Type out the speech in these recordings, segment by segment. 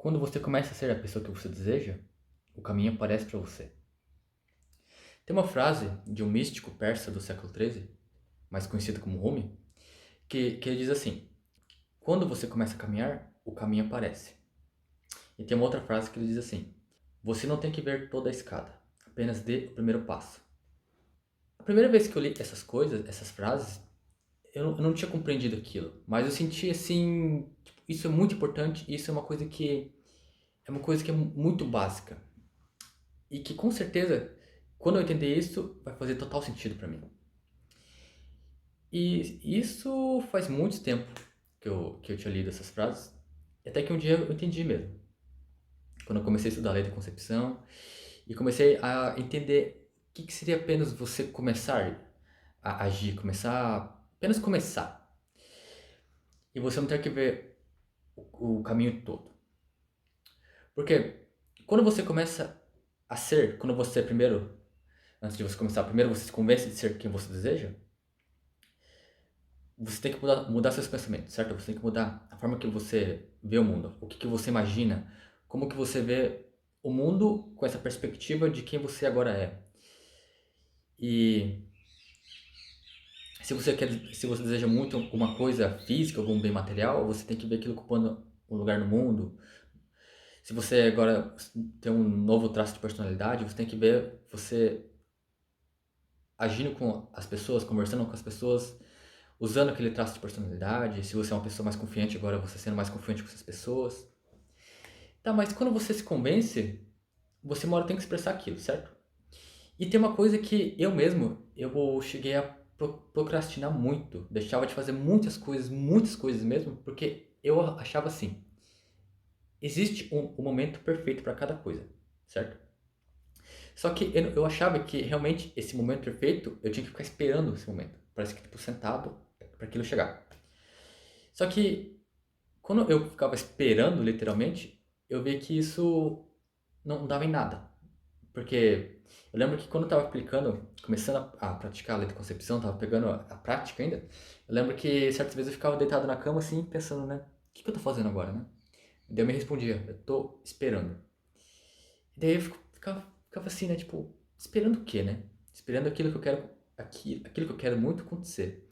Quando você começa a ser a pessoa que você deseja, o caminho aparece para você. Tem uma frase de um místico persa do século XIII, mais conhecido como Rumi, que ele diz assim: quando você começa a caminhar, o caminho aparece. E tem uma outra frase que ele diz assim: você não tem que ver toda a escada, apenas dê o primeiro passo. A primeira vez que eu li essas coisas, essas frases, eu não tinha compreendido aquilo, mas eu senti assim, tipo, isso é muito importante, isso é uma coisa que é muito básica. E que com certeza, quando eu entender isso, vai fazer total sentido pra mim. E isso faz muito tempo que eu tinha lido essas frases, até que um dia eu entendi mesmo. Quando eu comecei a estudar a lei da concepção e comecei a entender o que seria apenas você começar a agir, apenas começar. E você não ter que ver o caminho todo. Porque quando você começa a ser, quando você primeiro, antes de você começar, primeiro você se convence de ser quem você deseja, você tem que mudar seus pensamentos, certo? Você tem que mudar a forma que você vê o mundo, o que você imagina, como que você vê o mundo com essa perspectiva de quem você agora é. E se você deseja muito alguma coisa física, algum bem material, você tem que ver aquilo ocupando um lugar no mundo. Se você agora tem um novo traço de personalidade, você tem que ver você agindo com as pessoas, conversando com as pessoas, usando aquele traço de personalidade. Se você é uma pessoa mais confiante, agora você sendo mais confiante com essas pessoas. Tá, mas quando você se convence, você uma hora tem que expressar aquilo, certo? E tem uma coisa que eu cheguei a procrastinar muito. Deixava de fazer muitas coisas mesmo, porque eu achava assim, existe um momento perfeito para cada coisa, certo? Só que eu achava que realmente esse momento perfeito, eu tinha que ficar esperando esse momento. Parece que tipo sentado para aquilo chegar. Só que quando eu ficava esperando literalmente, eu vi que isso não dava em nada. Porque eu lembro que quando eu tava aplicando, começando a praticar a lei da concepção, tava pegando a prática ainda, eu lembro que certas vezes eu ficava deitado na cama assim, pensando, né? O que eu tô fazendo agora, né? E daí eu me respondia, eu tô esperando. E daí eu ficava assim, né? Tipo, esperando o quê, né? Esperando aquilo que eu quero, aquilo que eu quero muito acontecer.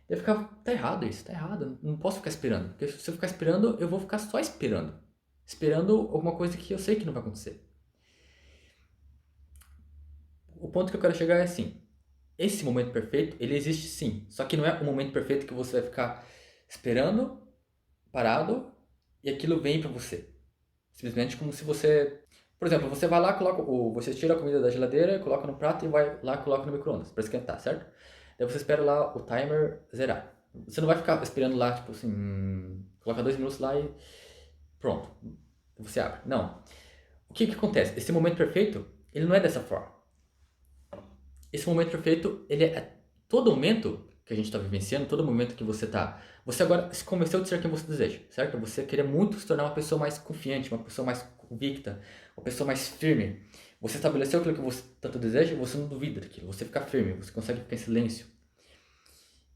Daí eu ficava, tá errado isso, tá errado, não posso ficar esperando. Porque se eu ficar esperando, eu vou ficar só esperando. Esperando alguma coisa que eu sei que não vai acontecer. O ponto que eu quero chegar é assim, esse momento perfeito, ele existe sim. Só que não é o momento perfeito que você vai ficar esperando, parado, e aquilo vem pra você. Simplesmente como se você... Por exemplo, você vai lá, você tira a comida da geladeira, coloca no prato e vai lá e coloca no micro-ondas para esquentar, certo? Daí você espera lá o timer zerar. Você não vai ficar esperando lá, tipo assim, coloca 2 minutos lá e pronto. Você abre. Não. O que que acontece? Esse momento perfeito, ele não é dessa forma. Esse momento perfeito, ele é todo momento que a gente está vivenciando, todo momento que você tá. Você agora se convenceu de ser quem você deseja, certo? Você queria muito se tornar uma pessoa mais confiante, uma pessoa mais convicta, uma pessoa mais firme. Você estabeleceu aquilo que você tanto deseja e você não duvida daquilo. Você fica firme, você consegue ficar em silêncio.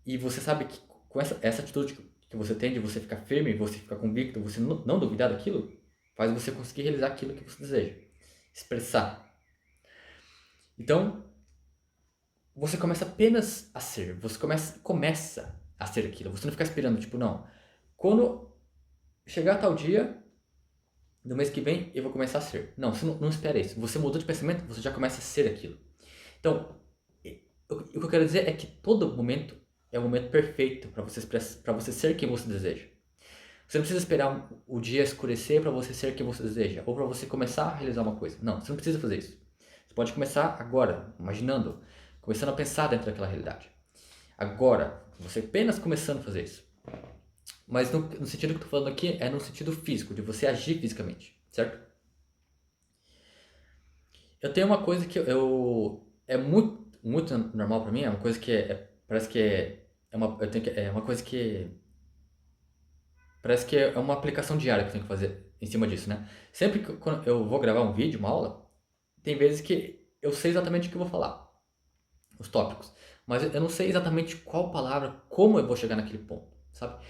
E você sabe que com essa atitude que você tem de você ficar firme, você ficar convicto, você não duvidar daquilo, faz você conseguir realizar aquilo que você deseja. Expressar. Então, você começa apenas a ser. Você começa a ser aquilo. Você não fica esperando, tipo, não. Quando chegar tal dia, do mês que vem, eu vou começar a ser. Não, você não espera isso. Você mudou de pensamento, você já começa a ser aquilo. Então, o que eu quero dizer é que todo momento é o momento perfeito para você ser quem você deseja. Você não precisa esperar o dia escurecer para você ser quem você deseja, ou para você começar a realizar uma coisa. Não, você não precisa fazer isso. Você pode começar agora, imaginando, começando a pensar dentro daquela realidade. Agora, você apenas começando a fazer isso. Mas no sentido que eu estou falando aqui é no sentido físico, de você agir fisicamente, certo? Eu tenho uma coisa que é muito normal para mim, é uma coisa que parece que é uma coisa que parece que é uma aplicação diária que eu tenho que fazer em cima disso, né? Sempre que quando eu vou gravar um vídeo, uma aula, tem vezes que eu sei exatamente o que eu vou falar, os tópicos, mas eu não sei exatamente qual palavra, como eu vou chegar naquele ponto, sabe?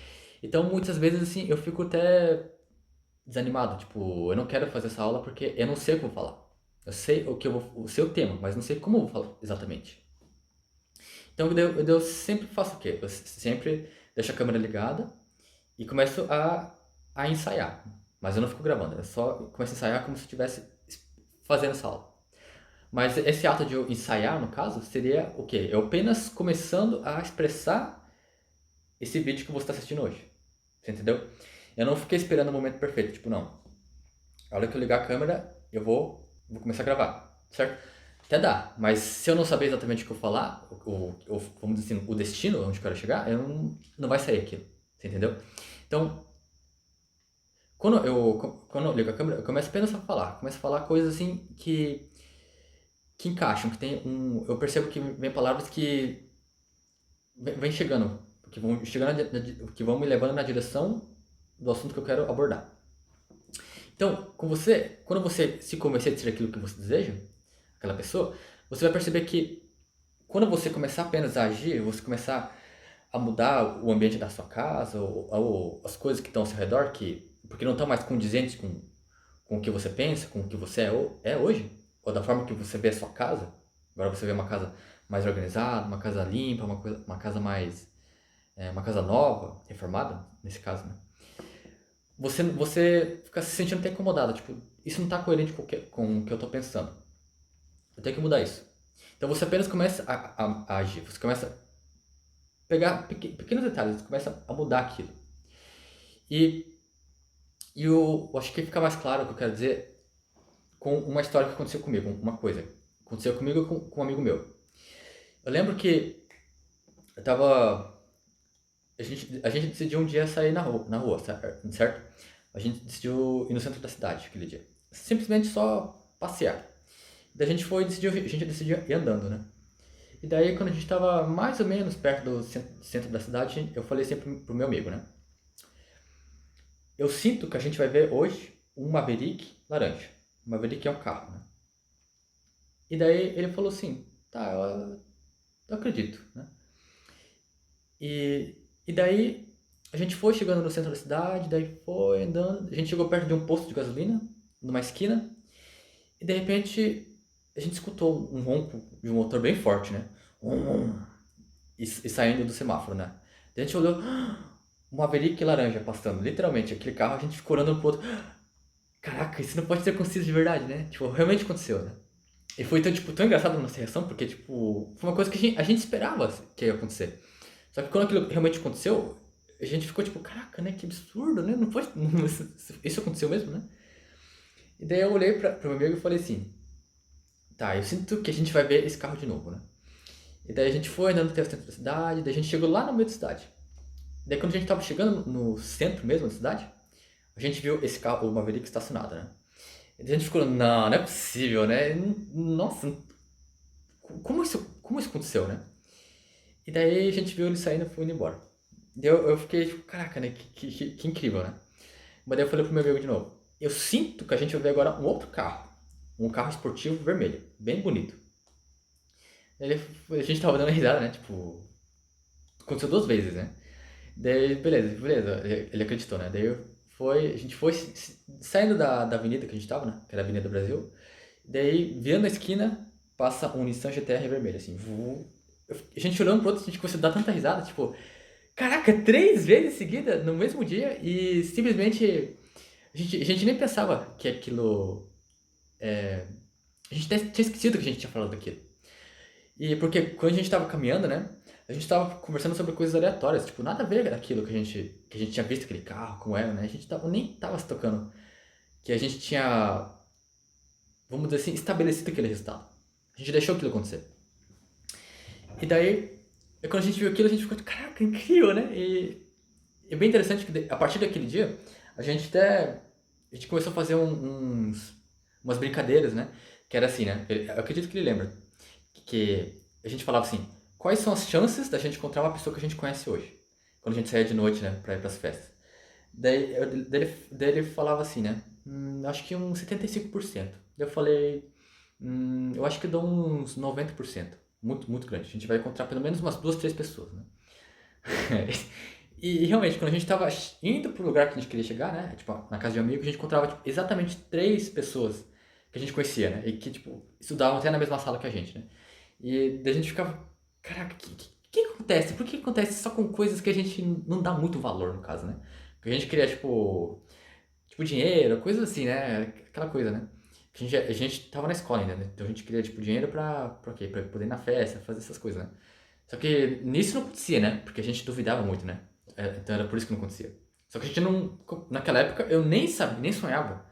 Então, muitas vezes, assim, eu fico até desanimado, tipo, eu não quero fazer essa aula porque eu não sei o que eu vou falar. Eu sei o que eu sei o tema, mas não sei como eu vou falar exatamente. Então eu sempre faço o quê? Eu sempre deixo a câmera ligada e começo a ensaiar. Mas eu não fico gravando, eu só começo a ensaiar como se eu estivesse fazendo essa aula. Mas esse ato de eu ensaiar, no caso, seria o quê? Eu apenas começando a expressar esse vídeo que você está assistindo hoje. Você entendeu? Eu não fiquei esperando o momento perfeito. Tipo, não. A hora que eu ligar a câmera, vou começar a gravar. Certo? Até dá. Mas se eu não saber exatamente o que eu falar, vamos dizer assim, o destino, onde eu quero chegar, não vai sair aquilo. Você entendeu? Então, quando eu ligo a câmera, eu começo apenas a falar. Começo a falar coisas assim que encaixam, que tem um. Eu percebo que vem palavras que vem chegando, que vão chegando, que vão me levando na direção do assunto que eu quero abordar. Então, quando você se convencer de ser aquilo que você deseja, aquela pessoa, você vai perceber que quando você começar apenas a agir, você começar a mudar o ambiente da sua casa, ou as coisas que estão ao seu redor, porque não estão mais condizentes com o que você pensa, com o que você é hoje, ou da forma que você vê a sua casa. Agora você vê uma casa mais organizada, uma casa limpa, uma casa uma casa nova, reformada, nesse caso, né? Você fica se sentindo até incomodado, tipo, isso não está coerente com o que eu estou pensando. Eu tenho que mudar isso. Então você apenas começa a agir, você começa a pegar pequenos detalhes, você começa a mudar aquilo. E, e eu acho que fica mais claro o que eu quero dizer com uma história que aconteceu comigo, uma coisa. Aconteceu comigo e com um amigo meu. Eu lembro que eu tava. A gente decidiu um dia sair na rua, certo? A gente decidiu ir no centro da cidade aquele dia. Simplesmente só passear. Daí a gente decidiu ir andando, né? E daí quando a gente tava mais ou menos perto do centro da cidade, eu falei sempre pro meu amigo, né? Eu sinto que a gente vai ver hoje um Maverick laranja. O Maverick é um carro, né? E daí ele falou assim, tá, eu acredito, né? E daí a gente foi chegando no centro da cidade, daí foi andando, a gente chegou perto de um posto de gasolina, numa esquina, e de repente a gente escutou um ronco de um motor bem forte, né? E saindo do semáforo, né? Daí a gente olhou, um Maverick laranja passando, literalmente, aquele carro, a gente ficou olhando pro outro. Caraca, isso não pode ter acontecido de verdade, né? Tipo, realmente aconteceu, né? E foi tão, tipo, tão engraçado a nossa reação, porque, tipo, foi uma coisa que a gente esperava que ia acontecer. Só que quando aquilo realmente aconteceu, a gente ficou tipo, caraca, né? Que absurdo, né? Não pode. Isso aconteceu mesmo, né? E daí eu olhei pro meu amigo e falei assim, tá, eu sinto que a gente vai ver esse carro de novo, né? E daí a gente foi andando até o centro da cidade, daí a gente chegou lá no meio da cidade. Daí quando a gente tava chegando no centro mesmo da cidade, a gente viu esse carro, o Maverick estacionado, né? E daí a gente ficou, não é possível, né? Nossa, como isso aconteceu, né? E daí a gente viu ele saindo e foi indo embora. Daí eu fiquei tipo, caraca, né? Que incrível, né? Mas daí eu falei pro meu amigo de novo, eu sinto que a gente vai ver agora um outro carro. Um carro esportivo vermelho, bem bonito. Ele, a gente tava dando risada, né? Tipo, aconteceu duas vezes, né? Daí, beleza, ele acreditou, né? A gente foi saindo da avenida que a gente tava, né? Que era a Avenida do Brasil. Daí, virando na esquina, passa um Nissan GT-R vermelho, assim. A gente olhando pro outro, a gente começou a dar tanta risada, tipo, caraca, três vezes seguida no mesmo dia e simplesmente a gente nem pensava que aquilo. A gente até tinha esquecido que a gente tinha falado daquilo. E porque quando a gente tava caminhando, né? A gente tava conversando sobre coisas aleatórias, tipo, nada a ver aquilo que a gente tinha visto aquele carro, como era, né? A gente nem tava se tocando que a gente tinha, vamos dizer assim, estabelecido aquele resultado. A gente deixou aquilo acontecer. E daí, quando a gente viu aquilo, a gente ficou, caraca, incrível, né? E é bem interessante que a partir daquele dia, a gente começou a fazer umas brincadeiras, né? Que era assim, né? Eu acredito que ele lembra. Que a gente falava assim, quais são as chances da gente encontrar uma pessoa que a gente conhece hoje? Quando a gente saía de noite, né? Pra ir pras festas. Daí ele falava assim, né? Acho que uns 75%. Daí eu falei, eu acho que dou uns 90%. Muito, muito grande. A gente vai encontrar pelo menos umas duas, três pessoas, né? E realmente, quando a gente tava indo pro lugar que a gente queria chegar, né? Tipo, na casa de um amigo, a gente encontrava tipo, exatamente 3 pessoas que a gente conhecia, né? E que, tipo, estudavam até na mesma sala que a gente, né? E daí a gente ficava, caraca, que acontece? Por que acontece só com coisas que a gente não dá muito valor, no caso, né? Porque a gente queria, tipo dinheiro, coisas assim, né? Aquela coisa, né? A gente tava na escola ainda, né? Então a gente queria, tipo, dinheiro pra quê? Pra poder ir na festa, fazer essas coisas, né? Só que nisso não acontecia, né? Porque a gente duvidava muito, né? Então era por isso que não acontecia. Só que a gente não. Naquela época eu nem sabia, nem sonhava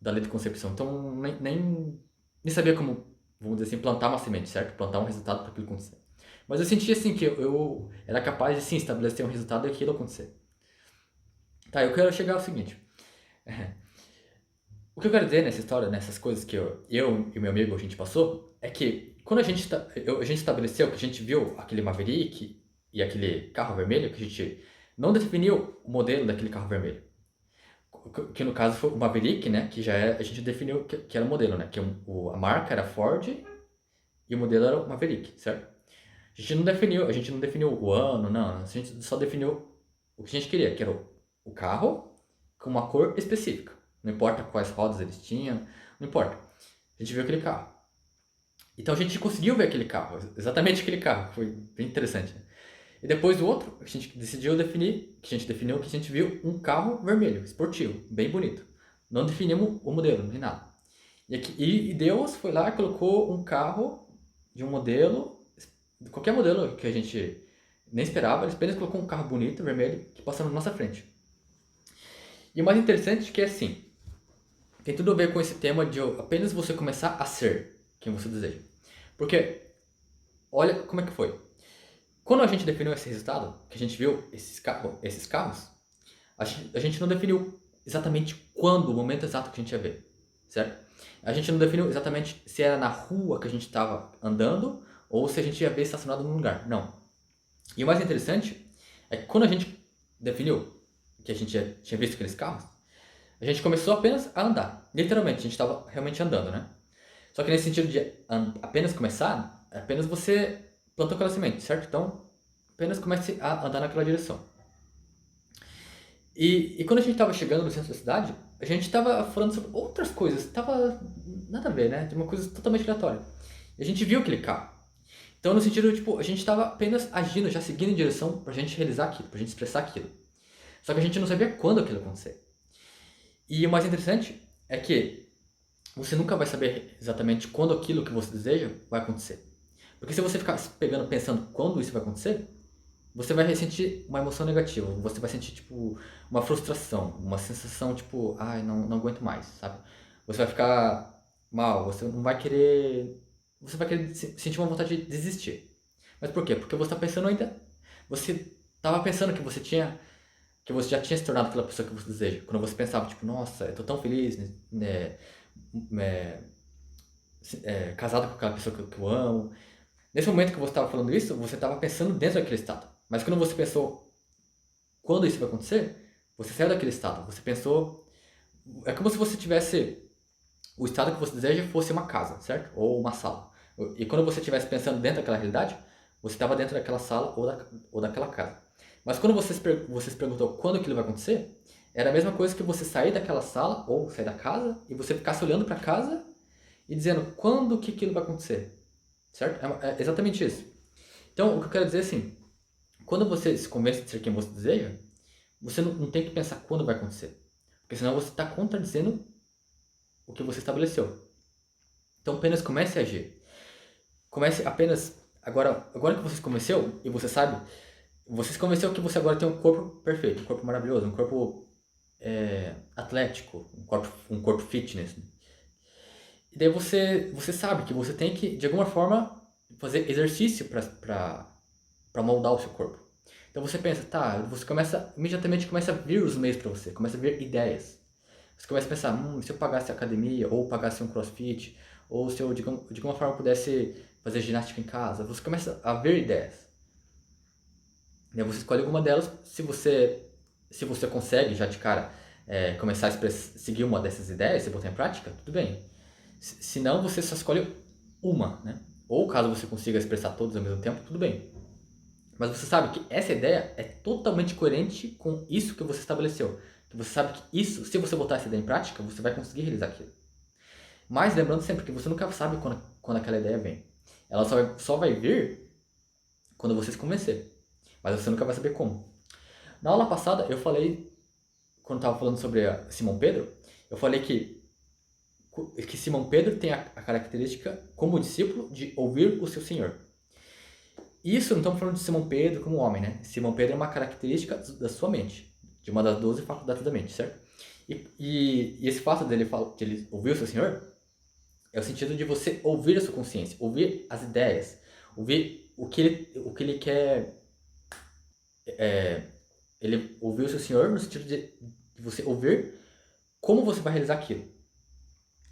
da lei de concepção. Então nem sabia como, vamos dizer assim, plantar uma semente, certo? Plantar um resultado para aquilo acontecer. Mas eu sentia assim que eu era capaz de sim estabelecer um resultado e aquilo acontecer. Tá, eu quero chegar ao seguinte. O que eu quero dizer nessa história, nessas coisas que eu e meu amigo a gente passou, é que quando a gente estabeleceu, que a gente viu aquele Maverick e aquele carro vermelho, que a gente não definiu o modelo daquele carro vermelho. Que no caso foi o Maverick, né? Que já é, a gente definiu que era o modelo, né? Que a marca era Ford e o modelo era o Maverick, certo? A gente não definiu o ano, não. A gente só definiu o que a gente queria, que era o carro com uma cor específica. Não importa quais rodas eles tinham, não importa. A gente viu aquele carro. Então a gente conseguiu ver aquele carro, exatamente aquele carro. Foi bem interessante, né? E depois do outro, a gente decidiu definir, que a gente definiu que a gente viu um carro vermelho, esportivo, bem bonito. Não definimos o modelo, nem nada. E Deus foi lá e colocou um carro de um modelo, qualquer modelo que a gente nem esperava, ele apenas colocou um carro bonito, vermelho, que passou na nossa frente. E o mais interessante é que é assim, tem tudo a ver com esse tema de apenas você começar a ser quem você deseja. Porque, olha como é que foi. Quando a gente definiu esse resultado, que a gente viu esses carros, a gente não definiu exatamente quando, o momento exato que a gente ia ver, certo? A gente não definiu exatamente se era na rua que a gente estava andando ou se a gente ia ver estacionado num lugar. Não. E o mais interessante é que quando a gente definiu que a gente já tinha visto aqueles carros, a gente começou apenas a andar. Literalmente, a gente estava realmente andando, né? Só que nesse sentido de apenas começar, apenas você plantou aquela semente, certo? Então, apenas comece a andar naquela direção. E quando a gente estava chegando no centro da cidade, a gente estava falando sobre outras coisas, tava nada a ver, né? De uma coisa totalmente aleatória. E a gente viu aquele carro. Então, no sentido, tipo, a gente estava apenas agindo, já seguindo em direção pra gente realizar aquilo, pra gente expressar aquilo. Só que a gente não sabia quando aquilo ia acontecer. E o mais interessante é que você nunca vai saber exatamente quando aquilo que você deseja vai acontecer. Porque se você ficar pegando, pensando quando isso vai acontecer, você vai sentir uma emoção negativa. Você vai sentir, tipo, uma frustração, uma sensação, tipo, ai, não aguento mais, sabe? Você vai ficar mal, você não vai querer. Você vai querer sentir uma vontade de desistir. Mas por quê? Porque você está pensando ainda. Você estava pensando que você tinha. Que você já tinha se tornado aquela pessoa que você deseja. Quando você pensava, tipo, nossa, eu tô tão feliz, né, né, casado com aquela pessoa que eu amo. Nesse momento que você estava falando isso, você estava pensando dentro daquele estado. Mas quando você pensou quando isso vai acontecer, você saiu daquele estado. Você pensou. É como se você tivesse. O estado que você deseja fosse uma casa, certo? Ou uma sala. E quando você estivesse pensando dentro daquela realidade, você estava dentro daquela sala ou daquela casa. Mas quando você se perguntou quando aquilo vai acontecer, era a mesma coisa que você sair daquela sala ou sair da casa e você ficasse olhando para casa e dizendo quando que aquilo vai acontecer. Certo? É exatamente isso. Então, o que eu quero dizer é assim, quando você se convence de ser quem você deseja, você não tem que pensar quando vai acontecer. Porque senão você está contradizendo o que você estabeleceu. Então apenas comece a agir. Comece apenas. Agora que você se convenceu, e você sabe, você se convenceu que você agora tem um corpo perfeito, um corpo maravilhoso, um corpo atlético, um corpo fitness. E daí você sabe que você tem que, de alguma forma, fazer exercício para moldar o seu corpo. Então você pensa, tá, você imediatamente começa a vir os meios para você, começa a vir ideias. Você começa a pensar, se eu pagasse academia, ou pagasse um crossfit, ou se eu de alguma forma pudesse fazer ginástica em casa, você começa a ver ideias. E aí você escolhe alguma delas, se você consegue já de cara começar a seguir uma dessas ideias, você botar em prática, tudo bem. Se não, você só escolhe uma, né? Ou caso você consiga expressar todos ao mesmo tempo, tudo bem. Mas você sabe que essa ideia é totalmente coerente com isso que você estabeleceu. Que você sabe que isso, se você botar essa ideia em prática, você vai conseguir realizar aquilo. Mas lembrando sempre que você nunca sabe quando aquela ideia vem. Ela só vai vir quando você se convencer. Mas você nunca vai saber como. Na aula passada, eu falei, quando estava falando sobre Simão Pedro, eu falei que Simão Pedro tem a característica, como discípulo, de ouvir o seu Senhor. Isso não estamos falando de Simão Pedro como homem, né? Simão Pedro é uma característica da sua mente, de uma das 12 faculdades da mente, certo? E esse fato de ele ouvir o seu Senhor é o sentido de você ouvir a sua consciência, ouvir as ideias, ouvir o que ele quer. Ele ouvir o seu Senhor no sentido de você ouvir como você vai realizar aquilo.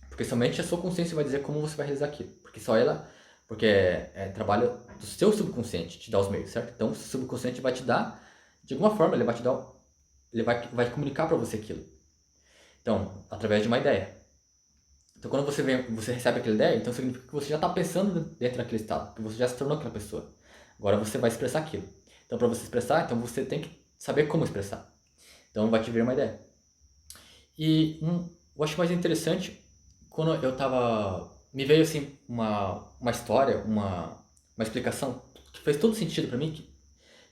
Porque somente a sua consciência vai dizer como você vai realizar aquilo. Porque só ela. Porque é trabalho do seu subconsciente te dar os meios, certo? Então o seu subconsciente vai te dar, de alguma forma, ele vai te dar. Ele vai comunicar para você aquilo. Então, através de uma ideia. Então quando você recebe aquela ideia, então significa que você já está pensando dentro daquele estado, que você já se tornou aquela pessoa. Agora você vai expressar aquilo. Então para você expressar, então você tem que saber como expressar. Então vai te vir uma ideia. E eu acho mais interessante quando eu tava. Me veio assim uma história, uma explicação que fez todo sentido pra mim,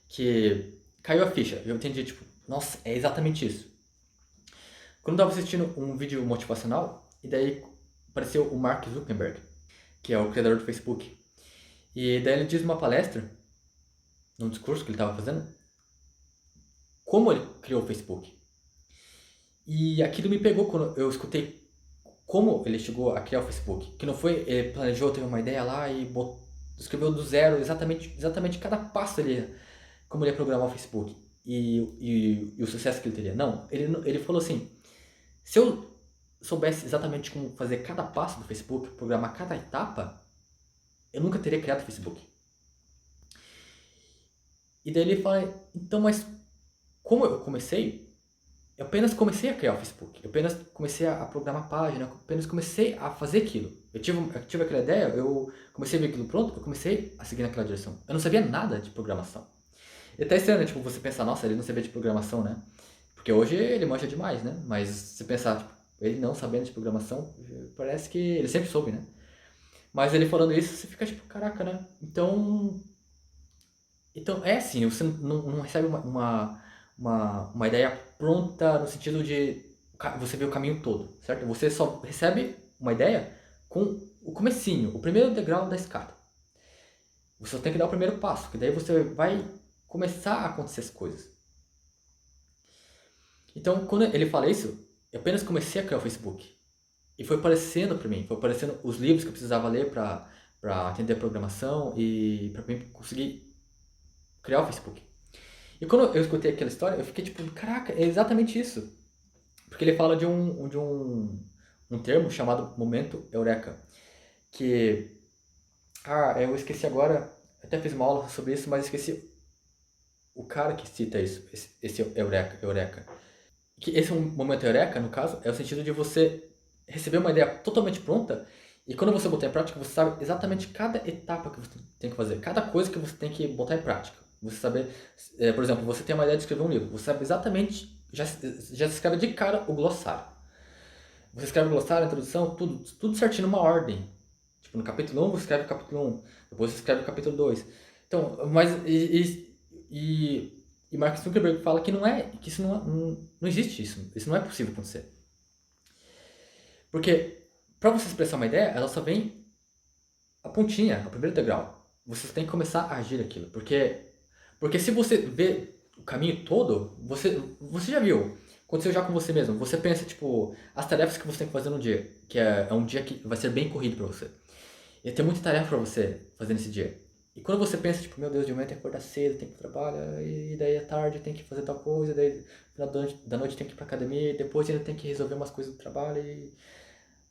que caiu a ficha. Eu entendi, tipo, nossa, é exatamente isso. Quando eu tava assistindo um vídeo motivacional, e daí apareceu o Mark Zuckerberg, que é o criador do Facebook. E daí ele diz numa palestra, num discurso que ele tava fazendo, como ele criou o Facebook. E aquilo me pegou quando eu escutei como ele chegou a criar o Facebook. Que não foi, ele planejou, teve uma ideia lá e escreveu do zero exatamente cada passo ali, como ele ia programar o Facebook e o sucesso que ele teria. Não, ele falou assim, se eu soubesse exatamente como fazer cada passo do Facebook, programar cada etapa, eu nunca teria criado o Facebook. E daí ele fala, então, mas como eu comecei, eu apenas comecei a criar o Facebook, eu apenas comecei a programar a página, eu apenas comecei a fazer aquilo. Eu tive aquela ideia, eu comecei a ver aquilo pronto, eu comecei a seguir naquela direção. Eu não sabia nada de programação. E até estranho, né? Tipo, você pensar, nossa, ele não sabia de programação, né? Porque hoje ele manja demais, né? Mas se pensar, tipo, ele não sabendo de programação, parece que ele sempre soube, né? Mas ele falando isso, você fica tipo, caraca, né? Então é assim, você não recebe uma ideia pronta no sentido de você ver o caminho todo, certo? Você só recebe uma ideia com o comecinho, o primeiro degrau da escada. Você só tem que dar o primeiro passo, que daí você vai começar a acontecer as coisas. Então, quando ele fala isso, eu apenas comecei a criar o Facebook. E foi aparecendo para mim, foi aparecendo os livros que eu precisava ler para entender a programação e para mim conseguir criar o Facebook. E quando eu escutei aquela história, eu fiquei tipo, caraca, é exatamente isso. Porque ele fala de um termo chamado momento eureka. Que, eu esqueci agora, eu até fiz uma aula sobre isso, mas esqueci o cara que cita isso, esse eureka. Que esse momento eureka, no caso, é o sentido de você receber uma ideia totalmente pronta e quando você botar em prática, você sabe exatamente cada etapa que você tem que fazer, cada coisa que você tem que botar em prática. Você saber, por exemplo, você tem uma ideia de escrever um livro, você sabe exatamente, já escreve de cara o glossário. Você escreve o glossário, a introdução, tudo certinho numa ordem. Tipo, no capítulo 1 você escreve o capítulo 1, depois você escreve o capítulo 2. Então, mas e Mark Zuckerberg fala que que isso não existe isso não é possível acontecer. Porque para você expressar uma ideia, ela só vem a pontinha, o primeiro degrau. Você tem que começar a agir aquilo, porque se você vê o caminho todo, você já viu, aconteceu já com você mesmo. Você pensa tipo as tarefas que você tem que fazer no dia, que é um dia que vai ser bem corrido para você. E tem muita tarefa para você fazer nesse dia. E quando você pensa, tipo, meu Deus, de manhã tem que acordar cedo, tem que ir pro trabalho, e daí à tarde tem que fazer tal coisa, daí no final da noite tem que ir pra academia, e depois ainda tem que resolver umas coisas do trabalho, e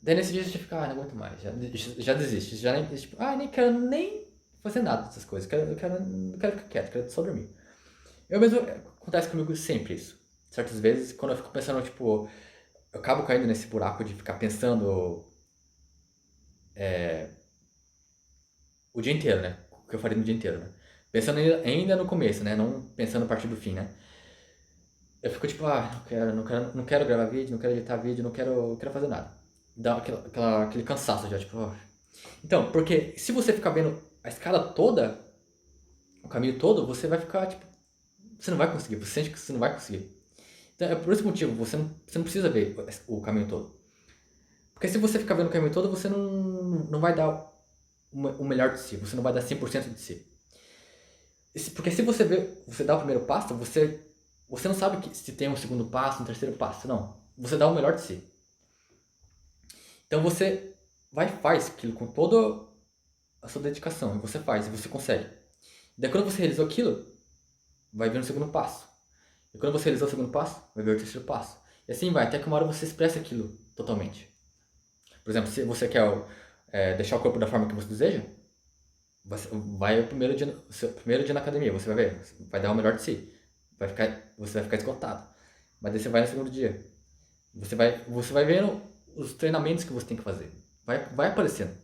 daí nesse dia você já fica, não aguento mais, já desiste, já nem, tipo, nem quero nem fazer nada dessas coisas, quero ficar quieto, quero só dormir. Eu mesmo, acontece comigo sempre isso. Certas vezes, quando eu fico pensando, tipo, eu acabo caindo nesse buraco de ficar pensando o dia inteiro, né? O que eu faria no dia inteiro, né? Pensando ainda no começo, né? Não pensando a partir do fim, né? Eu fico tipo, não quero gravar vídeo, não quero editar vídeo, não quero fazer nada. Dá aquele cansaço já, tipo, Então, porque se você ficar vendo a escala toda, o caminho todo, você vai ficar, tipo, você não vai conseguir, você sente que você não vai conseguir. Então, é por esse motivo, você não precisa ver o caminho todo. Porque se você ficar vendo o caminho todo, você não vai dar o melhor de si, você não vai dar 100% de si. Porque se você dá o primeiro passo, você não sabe se tem um segundo passo, um terceiro passo, não. Você dá o melhor de si. Então você vai e faz aquilo com toda a sua dedicação, e você faz, e você consegue. Daí quando você realizou aquilo, vai vir o segundo passo. E quando você realizou o segundo passo, vai vir o terceiro passo. E assim vai, até que uma hora você expressa aquilo totalmente. Por exemplo, se você quer deixar o corpo da forma que você deseja, vai o seu primeiro dia na academia, você vai ver, vai dar o melhor de si. Você vai ficar esgotado. Mas daí você vai no segundo dia. Você vai vendo os treinamentos que você tem que fazer. Vai aparecendo.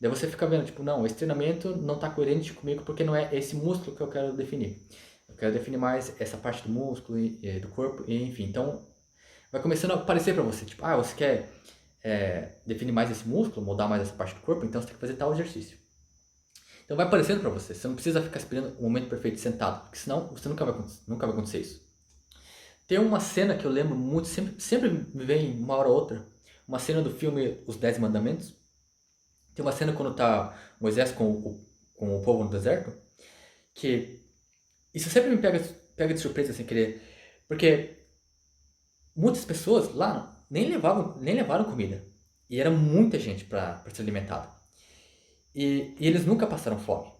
Daí você fica vendo, tipo, não, esse treinamento não está coerente comigo porque não é esse músculo que eu quero definir. Eu quero definir mais essa parte do músculo, do corpo, enfim. Então, vai começando a aparecer para você, tipo, você quer definir mais esse músculo, moldar mais essa parte do corpo, então você tem que fazer tal exercício. Então vai aparecendo para você, você não precisa ficar esperando o momento perfeito sentado, porque senão você nunca vai acontecer isso. Tem uma cena que eu lembro muito, sempre me vem uma hora ou outra, uma cena do filme Os Dez Mandamentos. Tem uma cena quando tá Moisés com o povo no deserto, que isso sempre me pega de surpresa sem querer, porque muitas pessoas lá nem levaram comida, e era muita gente para ser alimentada. E eles nunca passaram fome.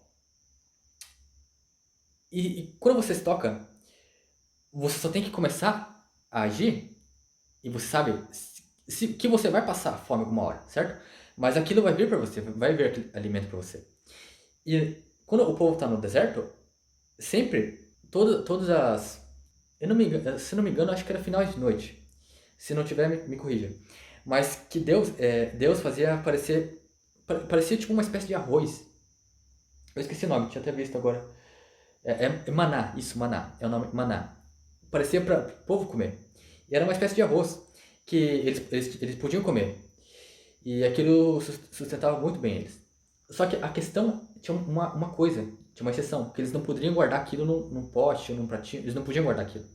E quando você se toca, você só tem que começar a agir e você sabe que você vai passar fome alguma hora, certo? Mas aquilo vai vir para você, vai vir aquele alimento para você. E quando o povo está no deserto, sempre, todas as... se não me engano, acho que era final de noite. Se não tiver, me corrija. Mas que Deus fazia aparecer... Parecia tipo uma espécie de arroz. Eu esqueci o nome, tinha até visto agora. É maná, isso, maná. É o nome maná. Parecia para o povo comer. E era uma espécie de arroz que eles podiam comer. E aquilo sustentava muito bem eles. Só que a questão tinha uma coisa, tinha uma exceção, que eles não poderiam guardar aquilo num pote ou num pratinho, eles não podiam guardar aquilo.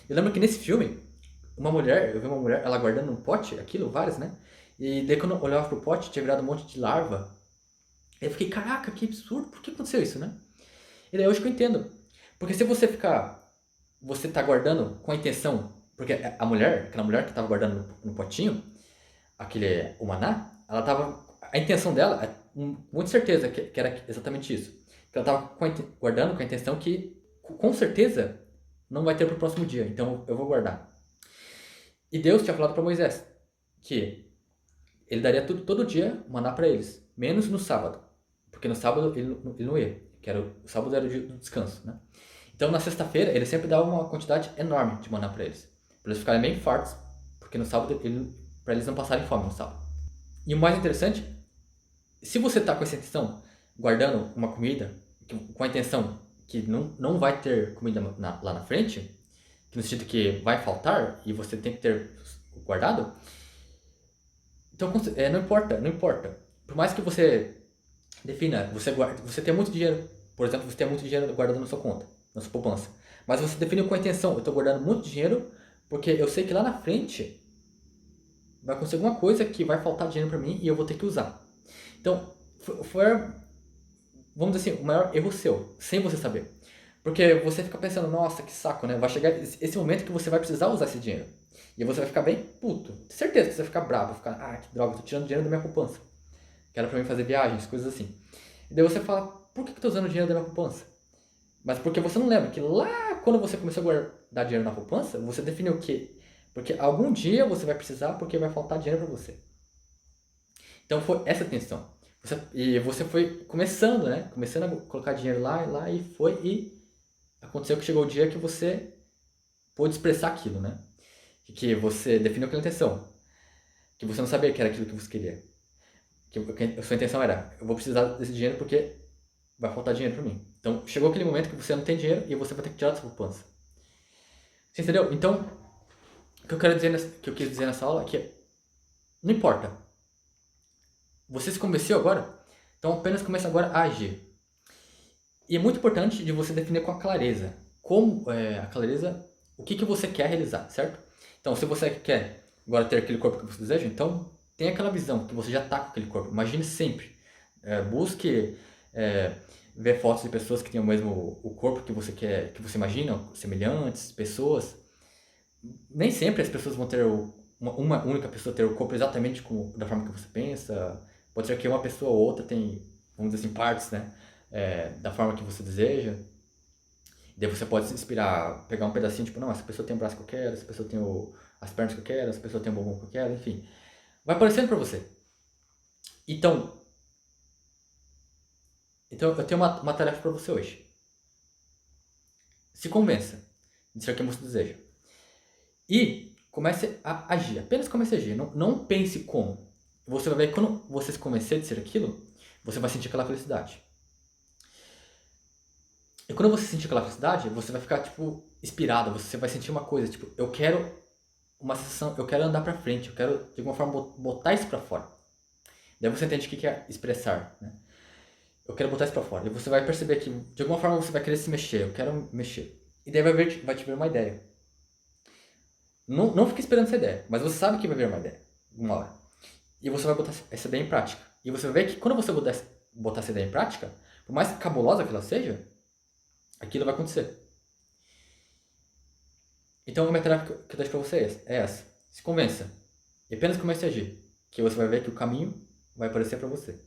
Eu lembro que nesse filme, eu vi uma mulher, ela guardando num pote, aquilo, vários, né? E daí quando eu olhava pro pote, tinha virado um monte de larva. Eu fiquei, caraca, que absurdo, por que aconteceu isso, né? E daí hoje que eu entendo. Porque se você tá guardando com a intenção, porque aquela mulher que tava guardando no potinho, o maná, a intenção dela, muito certeza que era exatamente isso. Que ela tava guardando com a intenção que, com certeza, não vai ter pro próximo dia, então eu vou guardar. E Deus tinha falado para Moisés que ele daria todo dia maná para eles, menos no sábado, porque no sábado ele não ia, o sábado era o dia do descanso, né? Então na sexta-feira ele sempre dava uma quantidade enorme de maná para eles ficarem bem fartos, porque no sábado para eles não passarem fome no sábado. E o mais interessante, se você está com essa intenção, guardando uma comida, com a intenção que não vai ter comida lá na frente, que no sentido que vai faltar e você tem que ter guardado, então não importa, não importa. Por mais que você defina, você tem muito dinheiro, por exemplo, você tem muito dinheiro guardado na sua conta, na sua poupança, mas você definiu com a intenção, eu estou guardando muito dinheiro porque eu sei que lá na frente vai acontecer alguma coisa que vai faltar dinheiro para mim e eu vou ter que usar. Então, foi, vamos dizer assim, o maior erro seu, sem você saber. Porque você fica pensando, nossa, que saco, né? Vai chegar esse momento que você vai precisar usar esse dinheiro. E você vai ficar bem puto. Certeza que você vai ficar bravo, vai ficar, que droga, tô tirando dinheiro da minha poupança. Que era pra mim fazer viagens, coisas assim. E daí você fala, por que eu tô usando dinheiro da minha poupança? Mas porque você não lembra que lá quando você começou a guardar dinheiro na poupança, você definiu o quê? Porque algum dia você vai precisar porque vai faltar dinheiro para você. Então foi essa a intenção. E você foi começando, né? Começando a colocar dinheiro lá e lá e aconteceu que chegou o dia que você pôde expressar aquilo, né? Que você definiu aquela intenção. Que você não sabia que era aquilo que você queria. Que a sua intenção era, eu vou precisar desse dinheiro porque vai faltar dinheiro para mim. Então, chegou aquele momento que você não tem dinheiro e você vai ter que tirar da sua poupança. Você entendeu? Então, o que eu quero dizer que eu quis dizer nessa aula é que não importa. Você se convenceu agora? Então apenas comece agora a agir. E é muito importante de você definir com a clareza. Como a clareza, o que você quer realizar, certo? Então, se você quer agora ter aquele corpo que você deseja, então tenha aquela visão que você já está com aquele corpo. Imagine sempre. Busque ver fotos de pessoas que têm o mesmo o corpo que você quer, que você imagina, semelhantes, pessoas. Nem sempre as pessoas vão ter uma única pessoa ter o corpo exatamente da forma que você pensa. Pode ser que uma pessoa ou outra tem, vamos dizer assim, partes, né? Da forma que você deseja. E daí você pode se inspirar, pegar um pedacinho, tipo, não, essa pessoa tem o braço que eu quero, essa pessoa tem as pernas que eu quero, essa pessoa tem o bumbum que eu quero, enfim. Vai aparecendo pra você. Então, eu tenho uma tarefa pra você hoje. Se convença de ser quem você deseja. E comece a agir, apenas comece a agir, não pense como. Você vai ver que quando você se convencer de ser aquilo, você vai sentir aquela felicidade. E quando você sentir aquela felicidade, você vai ficar, tipo, inspirado, você vai sentir uma coisa, tipo, eu quero uma sensação, eu quero andar pra frente, eu quero, de alguma forma, botar isso pra fora. Daí você entende o que é expressar, né? Eu quero botar isso pra fora. E você vai perceber que, de alguma forma, você vai querer se mexer, eu quero mexer. E daí vai te vir uma ideia. Não fique esperando essa ideia, mas você sabe que vai vir uma ideia, uma hora. E você vai botar essa ideia em prática. E você vai ver que quando você botar essa ideia em prática, por mais cabulosa que ela seja, aquilo vai acontecer. Então a minha tarefa que eu deixo pra você é essa. Se convença. E apenas comece a agir. Que você vai ver que o caminho vai aparecer pra você.